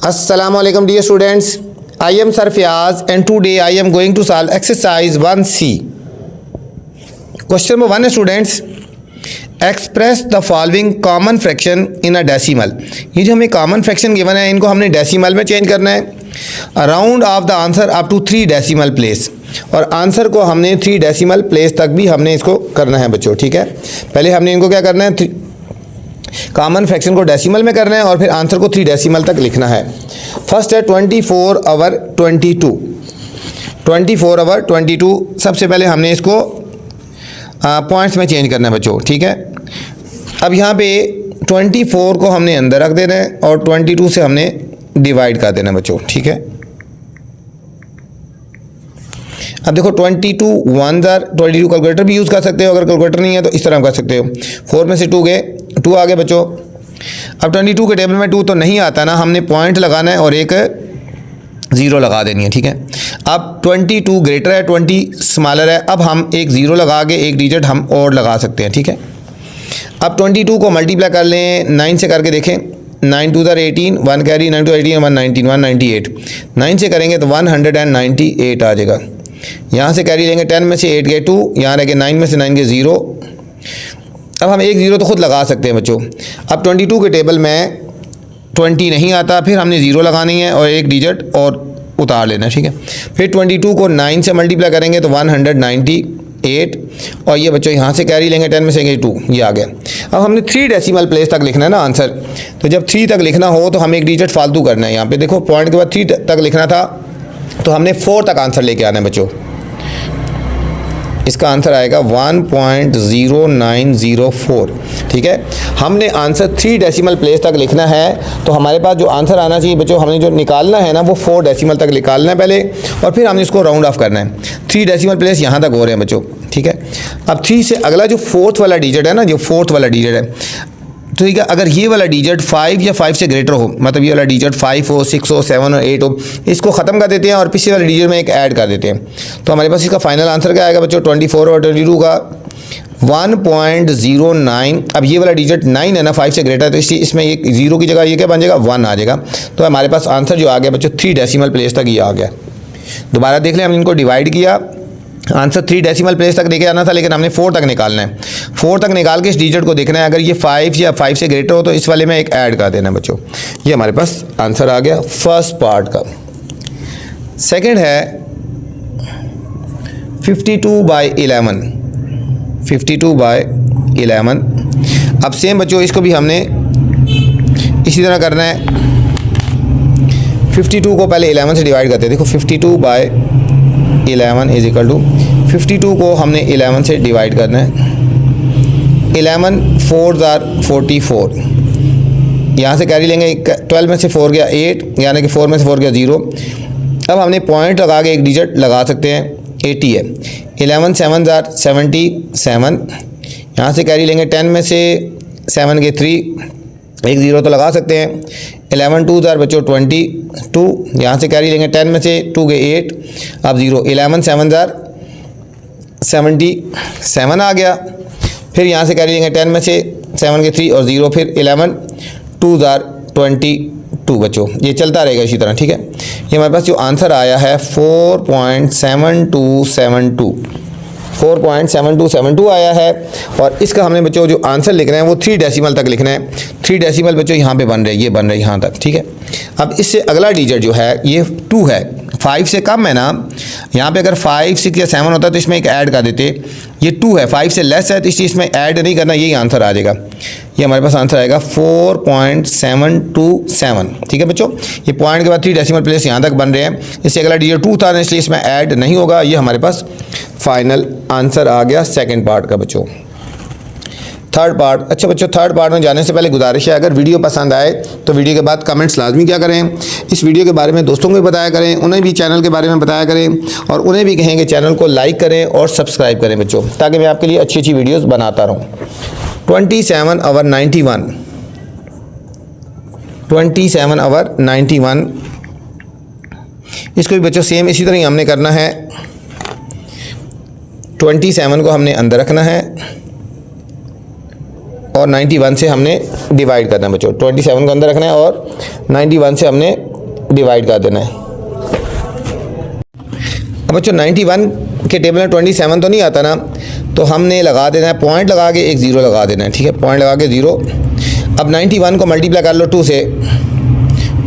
Assalamualaikum dear students, I am Sir Fiaz and today I am going to solve exercise 1C. Question number 1 students, express the following common fraction in a decimal. ये जो हमें common fraction given है इनको हमने decimal में change करना है. Round off the answer up to 3 decimal place और आंसर को हमने 3 डेसिमल प्लेस तक भी हमने इसको करना है बच्चों. ठीक है, पहले हमने इनको क्या करना है, कॉमन फ्रैक्शन को डेसिमल में करना है और फिर आंसर को 3 डेसिमल तक लिखना है. फर्स्ट है 24/22. 24/22 सबसे पहले हमने इसको पॉइंट्स में चेंज करना है बच्चों. ठीक है, अब यहाँ पे 24 को हमने अंदर रख देना है और 22 से हमने डिवाइड कर देना है बच्चों. ठीक है, अब देखो 22 कैलकुलेटर भी यूज़ कर सकते हो, अगर कैलकुलेटर नहीं है तो इस तरह कर सकते हो. 4 में से 2 गए, 2 आ गए बच्चों. अब 22 के टेबल में 2 तो नहीं आता ना, हमने पॉइंट लगाना है और एक 0 लगा देनी है. ठीक है, अब 22 ग्रेटर है, 20 स्मॉलर है. अब हम एक 0 लगा के एक डिजिट हम और लगा सकते हैं. ठीक है, अब 22 को मल्टीप्लाई कर लें 9 से करके देखें. 9 2 18, 1 कैरी, 9 2 18, 119, 198. 9 से करेंगे तो 198 आ जाएगा. यहाँ से कैरी लेंगे, 10 में से 8 गए 2, यहाँ रह गए 9 में से 9 गए 0. अब हम एक 0 तो खुद लगा सकते हैं बच्चों. अब 22 के टेबल में 20 नहीं आता, फिर हमने 0 लगानी है और एक डिजिट और उतार लेना है. ठीक है, फिर 22 को 9 से मल्टीप्लाई करेंगे तो 198 और ये बच्चों यहाँ से कैरी लेंगे, 10 में से 2, ये आ गया. अब हमने 3 डेसिमल प्लेस तक लिखना है ना आंसर, तो जब 3 तक लिखना हो तो हमें एक डिजिट फालतू करना है. यहाँ पे देखो पॉइंट के बाद 3 तक लिखना था तो हमने 4 तक आंसर लेके आना है बच्चों. इसका आंसर आएगा 1.0904. ठीक है, हमने आंसर 3 डेसिमल प्लेस तक लिखना है तो हमारे पास जो आंसर आना चाहिए बच्चों, हमने जो निकालना है ना वो 4 डेसिमल तक निकालना है पहले और फिर हमने इसको राउंड ऑफ करना है. 3 डेसिमल प्लेस यहाँ तक हो रहे हैं बच्चों. ठीक है, अब 3 से अगला जो 4th वाला डिजिट है ना, जो 4th वाला डिजिट है, तो ठीक है, अगर ये वाला डिजिट 5 या 5 से ग्रेटर हो, मतलब ये वाला डिजिट 5 हो, 6 हो, 7 हो, 8 हो, इसको ख़त्म कर देते हैं और पिछले वाले डिजिट में एक ऐड कर देते हैं. तो हमारे पास इसका फाइनल आंसर क्या आएगा बच्चों, 24/22 का 1.09. अब ये वाला डिजिट 9 है ना, 5 से ग्रेटर, तो इसलिए इसमें एक 0 की जगह ये क्या बन जाएगा, 1 आ जाएगा. तो हमारे पास आंसर जो आ गया बच्चों 3 डेसिमल प्लेस तक ये आ गया. दोबारा देख लें, हमने इनको डिवाइड किया, आंसर 3 डेसिमल प्लेस तक लेके आना था लेकिन हमने 4 तक निकालना है. 4 तक निकाल के इस डिजिट को देखना है, अगर ये 5 या 5 से ग्रेटर हो तो इस वाले में एक ऐड कर देना है बच्चों. ये हमारे पास आंसर आ गया फर्स्ट पार्ट का. सेकंड है 52/11. 52/11. अब सेम बच्चों इसको भी हमने इसी तरह करना है. 52 को पहले 11 से डिवाइड करते हैं. देखो 52/11 इज इक्वल टू 52 को हमने 11 से डिवाइड करना है. 11 4s are 44. यहाँ से कैरी लेंगे, 12 में से 4 गया 8, यानी कि 4 में से 4 गया 0. अब हमने पॉइंट लगा के एक डिजिट लगा सकते हैं, 80 है. 11 7s are 77. यहाँ से कैरी लेंगे, 10 में से 7 गए 3, एक 0 तो लगा सकते हैं. 11 2s are बच्चों 22. यहाँ से कैरी लेंगे, 10 में से 2 गए 8, अब 0. 11 7s are 77 आ गया. फिर यहाँ से कैरी लेंगे, 10 में से 7 गए 3 और 0, फिर 11 2s are 22 बच्चों. ये चलता रहेगा इसी तरह. ठीक है, ये हमारे पास जो आंसर आया है 4.7272. 4.7272 आया है और इसका हमने बच्चों जो आंसर लिखना है वो 3 डेसिमल तक लिखना है. 3 डेसिमल बच्चों यहाँ पे बन रहे हैं, ये बन रहे हैं यहाँ तक. ठीक है, अब इससे अगला डिजिट जो है ये 2 है, 5 से कम है ना. यहाँ पे अगर 5 6 या 7 होता तो इसमें एक ऐड कर देते. ये 2 है, 5 से लेस है तो इसलिए इसमें ऐड नहीं करना, यही आंसर आ जाएगा. ये हमारे पास आंसर आएगा 4.727. ठीक है बच्चों, ये पॉइंट के बाद 3 डेसिमल प्लेस यहाँ तक बन रहे हैं. इससे अगला डिजिट 2 था इसलिए इसमें ऐड नहीं होगा. ये हमारे पास फाइनल आंसर आ गया सेकेंड पार्ट का बच्चों. Third part. अच्छा बच्चों, थर्ड पार्ट में जाने से पहले गुजारिश है, अगर वीडियो पसंद आए तो वीडियो के बाद कमेंट्स लाजमी क्या करें, इस वीडियो के बारे में दोस्तों को भी बताया करें, उन्हें भी चैनल के बारे में बताया करें और उन्हें भी कहें कि चैनल को लाइक करें और सब्सक्राइब करें बच्चों, ताकि मैं आपके लिए अच्छी अच्छी वीडियोज़ बनाता रहूँ. 27/91. 27/91 इसको भी बच्चों सेम इसी तरह ही हमने करना है. 27 को हमने अंदर रखना है और 91 से हमने डिवाइड करना है बच्चों. 27 को अंदर रखना है और 91 से हमने डिवाइड कर देना है। अब बच्चों 91 के टेबल में 27 तो नहीं आता ना, तो हमने लगा देना है पॉइंट लगा के एक ज़ीरो लगा देना है, ठीक है, पॉइंट लगा के ज़ीरो। अब 91 को मल्टीप्लाई कर लो 2 से,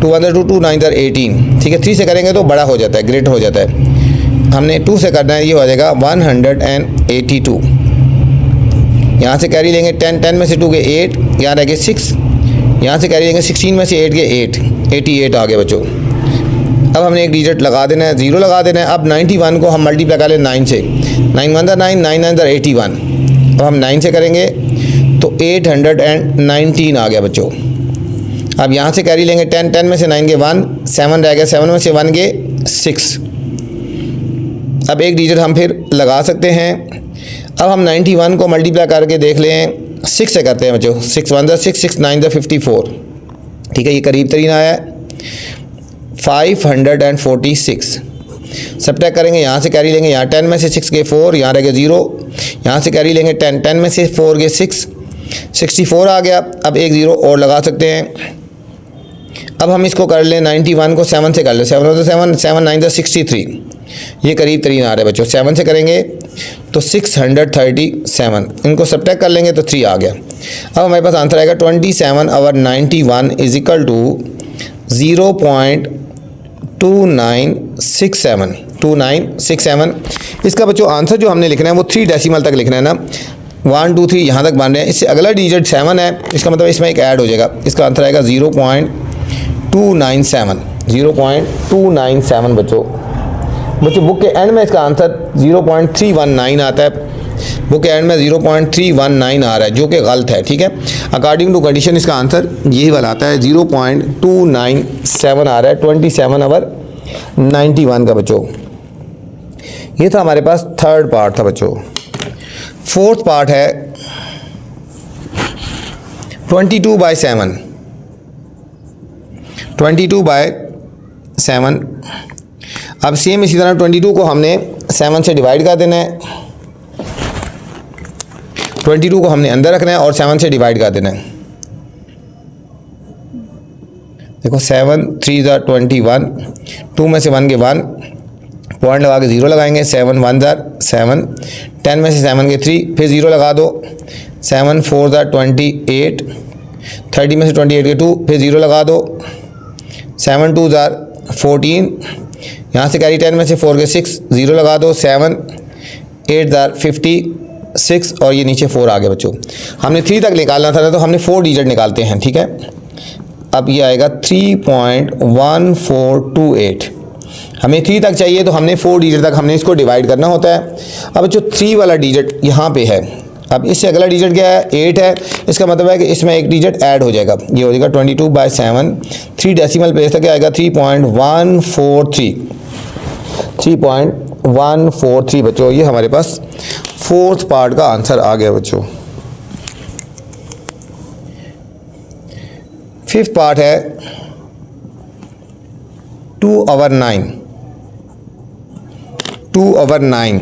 2 1 2 2 9 18, ठीक है। 3 से करेंगे तो बड़ा हो जाता है, ग्रेटर हो जाता है। हमने 2 से करना है, ये हो जाएगा 182। यहाँ से कैरी लेंगे 10, 10 में से 2 के 8, यहाँ रह गए 6, यहाँ से कैरी लेंगे 16 में से 8 के 8, 88 आ गए बच्चों। अब हमने एक डिजिट लगा देना है, ज़ीरो लगा देना है। अब 91 को हम मल्टीप्लाई कर लें 9 से, 9 1 9, 9 9 81। अब हम 9 से करेंगे तो 819 आ गया बच्चों। अब यहाँ से कैरी लेंगे 10, 10 में से 9 के 1, 7 रह गया, 7 में से 1 के 6। अब एक डिजिट हम फिर लगा सकते हैं। अब हम 91 को मल्टीप्लाई करके देख लें, 6 से करते हैं बच्चों, 6 1 6, 6 9 54, ठीक है, ये करीब तरीन आया है 546। सब्ट्रैक्ट करेंगे, यहाँ से कैरी लेंगे, यहाँ 10 में से 6 के 4, यहाँ रह गया 0, यहाँ से कैरी लेंगे 10, 10 में से 4 के 6, 64 आ गया। अब एक ज़ीरो और लगा सकते हैं। अब हम इसको कर लें 91 को 7 से कर लें, 7 तो 7, 7 9 63, ये करीब तरीन आ रहा है बच्चों। 7 से करेंगे तो 637, इनको सब्ट्रैक्ट कर लेंगे तो 3 आ गया। अब हमारे पास आंसर आएगा 27 और 91 इज इक्वल टू 0.2967। इसका बच्चों आंसर जो हमने लिखना है वो 3 डेसिमल तक लिखना है ना, 1 2 3 यहाँ तक बन रहे हैं। इससे अगला डिजिट 7 है, इसका मतलब इसमें एक ऐड हो जाएगा। इसका आंसर आएगा 0.297 बच्चों। बुक के एंड में इसका आंसर 0.319 आता है, बुक के एंड में 0.319 आ रहा है, जो कि गलत है, ठीक है। अकॉर्डिंग टू कंडीशन इसका आंसर यही वाला आता है, 0.297 आ रहा है 27 और 91 का बच्चों। ये था हमारे पास थर्ड पार्ट था बच्चों। फोर्थ पार्ट है 22/7। 22/7। अब सेम इसी तरह 22 को हमने 7 से डिवाइड कर देना है, 22 को हमने अंदर रखना है और 7 से डिवाइड कर देना है। देखो 7 3 21, 2 में से 1 के 1, पॉइंट लगा के 0 लगाएंगे, 7 1 7, 10 में से 7 के 3, फिर 0 लगा दो, 7 4 28, 30 में से 28 के 2, फिर 0 लगा दो, 7 2 14, यहाँ से कैरी 10 में से 4 के 6, 0 लगा दो, 7 8 56 और ये नीचे 4 आ गया बच्चों। हमने 3 तक निकालना था तो हमने 4 डिजिट निकालते हैं, ठीक है। अब ये आएगा 3.1428। हमें 3 तक चाहिए तो हमने 4 डिजिट तक हमने इसको डिवाइड करना होता है। अब जो 3 वाला डिजिट यहाँ पे है, अब इससे अगला डिजिट क्या है, 8 है। इसका मतलब है कि इसमें एक डिजिट ऐड हो जाएगा, ये हो जाएगा 22/7। 3 डेसिमल प्लेस तक क्या आएगा 3.143 बच्चों। ये हमारे पास फोर्थ पार्ट का आंसर आ गया बच्चों। फिफ्थ पार्ट है 2/9। 2/9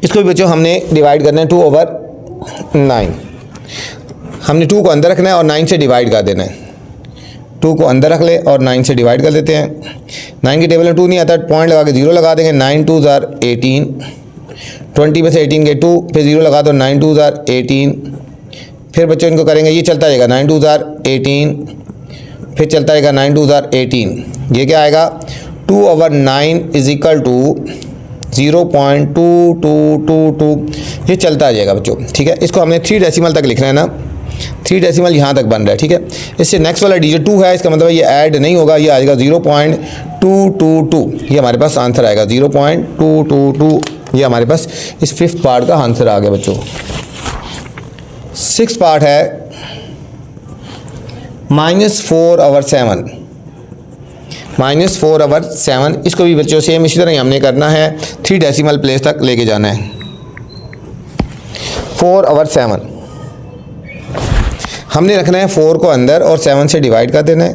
इसको भी बच्चों हमने डिवाइड करना है 2/9। हमने 2 को अंदर रखना है और 9 से डिवाइड कर देना है। 2 को अंदर रख ले और 9 से डिवाइड कर देते हैं। 9 के टेबल में 2 नहीं आता, पॉइंट लगा के 0 लगा देंगे, 9 2 18, 20 में से 18 के 2, फिर 0 लगा दो, 9 2 18, फिर बच्चों इनको करेंगे, ये चलता जाएगा 9 2 18, फिर चलता रहेगा 9 2 18। ये क्या आएगा 2/9 इज इक्वल टू 0.2222, ये चलता जाएगा बच्चों, ठीक है। इसको हमने 3 डेसिमल तक लिखना है ना, 3 डेसिमल यहाँ तक बन रहा है, ठीक है। इससे नेक्स्ट वाला डिजिट 2 है, इसका मतलब ये ऐड नहीं होगा, ये आएगा 0.222। ये हमारे पास आंसर आएगा 0.222। ये हमारे पास इस फिफ्थ पार्ट का आंसर आ गया बच्चों। सिक्स्थ पार्ट है -4/7। -4/7 इसको भी बच्चों सेम इसी तरह ही हमने करना है, 3 डेसिमल प्लेस तक लेके जाना है। 4/7 हमने रखना है 4 को अंदर और 7 से डिवाइड कर देना है।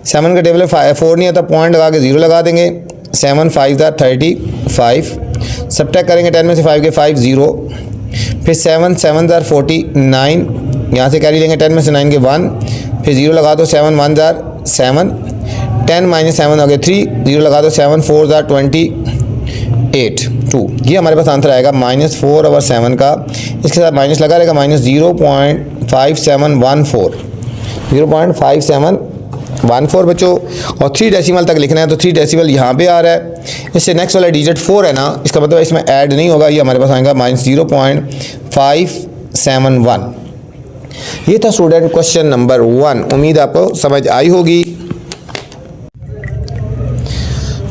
7 का टेबल में 4 नहीं आता, पॉइंट लगा के 0 लगा देंगे, 7 5 35, सब्ट्रैक्ट करेंगे 10 में से 5 के 5 0, फिर 7 7 49, यहाँ से कैरी लेंगे 10 में से 9 के 1, फिर 0 लगा दो, 7 1 जार 7, 10 माइनस 7 हो गया 3, 0 लगा दो, 7 4 जार 28 2। ये हमारे पास आंसर आएगा -4 ओवर 7 का। इसके साथ माइनस लगा रहेगा, -0.5714 0.5714 बच्चों। और 3 डेसिमल तक लिखना है तो 3 डेसिमल यहाँ पे आ रहा है। इससे नेक्स्ट वाला डिजिट 4 है ना, इसका मतलब इसमें ऐड नहीं होगा, ये हमारे पास आएगा -0.571। ये था स्टूडेंट क्वेश्चन नंबर 1। उम्मीद आपको समझ आई होगी।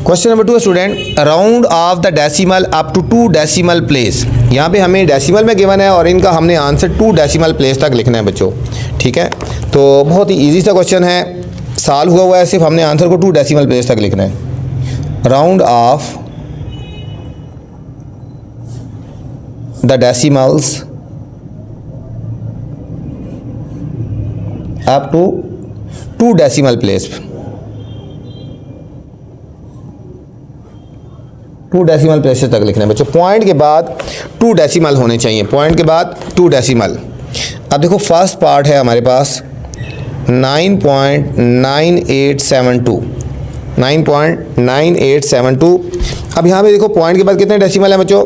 क्वेश्चन नंबर 2 है student, round off the decimal up to 2 decimal place. यहाँ पे हमें डेसिमल में गिवन है और इनका हमने आंसर 2 डेसिमल प्लेस तक लिखना है बच्चों, ठीक है। तो बहुत ही इजी सा क्वेश्चन है, सॉल्व हुआ है, सिर्फ हमने आंसर को 2 डेसिमल प्लेस तक लिखना है। Round off the decimals up to 2 decimal place, 2 decimal places तक लिखना है बच्चों। पॉइंट के बाद 2 डेसिमल होने चाहिए, पॉइंट के बाद 2 डेसिमल। अब देखो फर्स्ट पार्ट है हमारे पास 9.9872, 9.9872। अब यहाँ पे देखो पॉइंट के बाद कितने डेसिमल है बच्चों,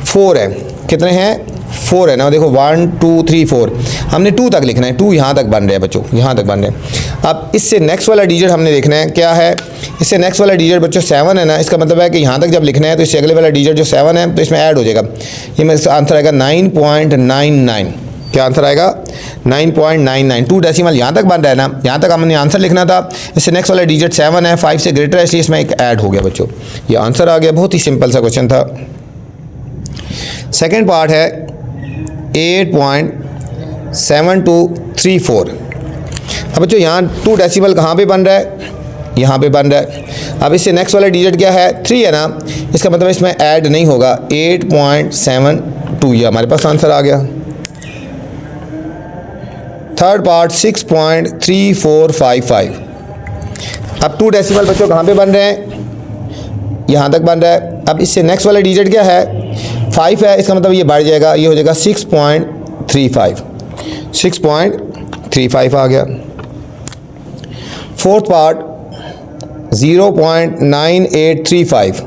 4 है। कितने हैं, 4 है ना। देखो 1 2 3 4, हमने 2 तक लिखना है, 2 यहाँ तक बन रहे हैं बच्चों, यहाँ तक बन रहे हैं। अब इससे नेक्स्ट वाला डिजिट हमने देखना है क्या है, इससे नेक्स्ट वाला डिजिट बच्चों 7 है ना। इसका मतलब है कि यहाँ तक जब लिखना है तो इससे अगले वाला डिजिट जो 7 है तो इसमें ऐड हो जाएगा। ये मेरा आंसर आएगा 9.99। क्या आंसर आएगा, 9.99। 2 डेसिमल यहाँ तक बन रहा है ना, यहाँ तक हमने आंसर लिखना था। इससे नेक्स्ट वाला डिजिट 7 है, 5 से ग्रेटर है, इसलिए इसमें एक ऐड हो गया बच्चों। ये आंसर आ गया, बहुत ही सिंपल सा क्वेश्चन था। सेकेंड पार्ट है 8.7234। अब बच्चों यहाँ 2 डेसिमल कहाँ पे बन रहा है, यहाँ पे बन रहा है। अब इससे नेक्स्ट वाला डिजिट क्या है, 3 है ना, इसका मतलब इसमें ऐड नहीं होगा, 8.72। ये हमारे पास आंसर आ गया। Third part 6.3455। अब 2 डेसिमल बच्चों कहाँ पे बन रहे हैं, यहाँ तक बन रहा है। अब इससे नेक्स्ट वाला डिजिट क्या है, 5 है, इसका मतलब ये बढ़ जाएगा, ये हो जाएगा 6.35, 6.35 आ गया। Fourth part 0.9835।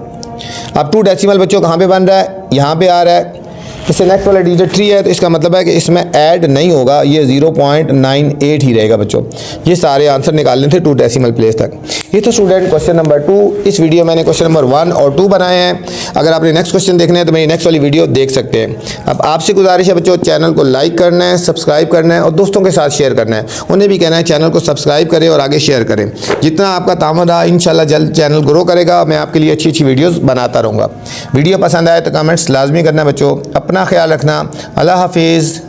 अब 2 डेसिमल बच्चों कहाँ पे बन रहा है, यहाँ पे आ रहा है। इससे नेक्स्ट वाला डिजिट 3 है तो इसका मतलब है कि इसमें ऐड नहीं होगा, ये 0.98 ही रहेगा बच्चों। ये सारे आंसर निकालने थे 2 डेसिमल प्लेस तक। ये तो स्टूडेंट क्वेश्चन नंबर 2। इस वीडियो मैंने क्वेश्चन नंबर 1 और 2 बनाए हैं। अगर आपने नेक्स्ट क्वेश्चन देखने हैं तो मेरी नेक्स्ट वाली वीडियो देख सकते हैं। अब आपसे गुजारिश है बच्चों, चैनल को लाइक करना है, सब्सक्राइब करना है और दोस्तों के साथ शेयर करना है। उन्हें भी कहना है चैनल को सब्सक्राइब करें और आगे शेयर करें। जितना आपका तामन रहा इंशाल्लाह जल्द चैनल ग्रो करेगा, मैं आपके लिए अच्छी अच्छी वीडियोज़ बनाता रहूँगा। वीडियो पसंद आए तो कमेंट्स लाजमी करना बच्चों। अपना ख्याल रखना। अल्लाह हाफिज़।